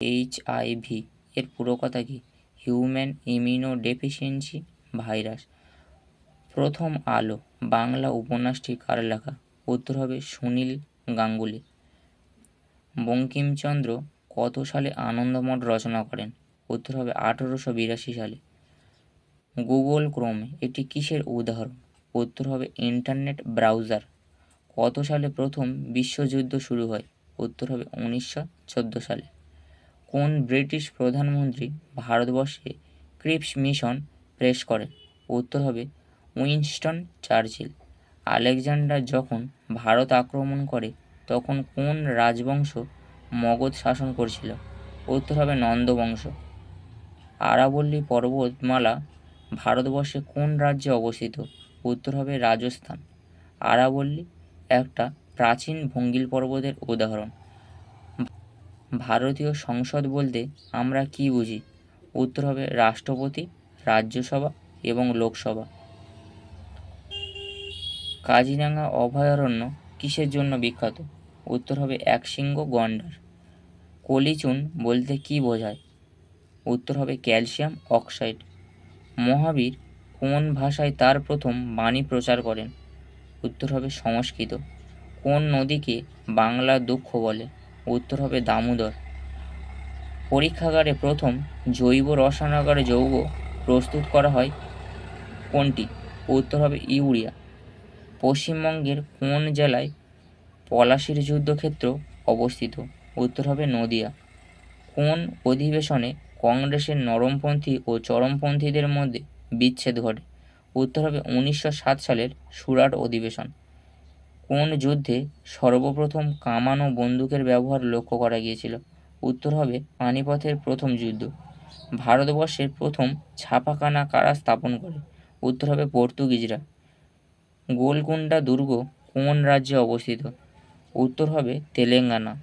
HIV এর পুরো কথা কি? Human immuno deficiency virus. প্রথম আলো বাংলা উপন্যাসটি কার লেখা? উত্তর হবে সুনীল গাঙ্গুলি। বঙ্কিমচন্দ্র কত সালে আনন্দমঠ রচনা করেন? উত্তর হবে 1882 সালে। গুগল ক্রোম এটি কিসের উদাহরণ? উত্তর হবে ইন্টারনেট ব্রাউজার। কত সালে প্রথম বিশ্বযুদ্ধ শুরু হয়? উত্তর হবে 1914 সালে। কোন ব্রিটিশ প্রধানমন্ত্রী ভারতবর্ষে ক্রিপস মিশন প্রেস করেন? উত্তর হবে উইনস্টন চার্চিল। আলেকজান্ডার যখন ভারত আক্রমণ করে তখন কোন রাজবংশ মগধ শাসন করছিল? উত্তর হবে নন্দ বংশ। আরাবল্লী পর্বতমালা ভারতবর্ষে কোন রাজ্যে অবস্থিত? উত্তর হবে রাজস্থান। আরাবল্লী একটা প্রাচীন ভঙ্গিল পর্বতের উদাহরণ। ভারতীয় সংসদ বলতে আমরা কি বুঝি? উত্তর হবে রাষ্ট্রপতি, রাজ্যসভা এবং লোকসভা। কাজিরাঙা অভয়ারণ্য কিসের জন্য বিখ্যাত? উত্তর হবে একশৃঙ্গ গন্ডার। কলিচুন বলতে কি বোঝায়? উত্তর হবে ক্যালসিয়াম অক্সাইড। মহাবীর কোন ভাষায় তার প্রথম বাণী প্রচার করেন? উত্তর হবে সংস্কৃত। কোন নদীকে বাংলার দুঃখ বলে? উত্তর হবে দামোদর। পরীক্ষাগারে প্রথম জৈব রসায়নাগারে যৌগ প্রস্তুত করা হয় কোনটি? উত্তর হবে ইউরিয়া। পশ্চিমবঙ্গের কোন জেলায় পলাশীর যুদ্ধক্ষেত্র অবস্থিত? উত্তর হবে নদিয়া। কোন অধিবেশনে কংগ্রেসের নরমপন্থী ও চরমপন্থীদের মধ্যে বিচ্ছেদ ঘটে? উত্তর হবে 1907 সালের সুরাট অধিবেশন। কোন যুদ্ধে সর্বপ্রথম কামান ও বন্দুকের ব্যবহার লক্ষ্য করা গিয়েছিল? উত্তর হবে পানিপথের প্রথম যুদ্ধ। ভারতবর্ষের প্রথম ছাপাখানা কারা স্থাপন করে? উত্তর হবে পর্তুগিজরা। গোলকুন্ডা দুর্গ কোন রাজ্যে অবস্থিত? উত্তর হবে তেলেঙ্গানা।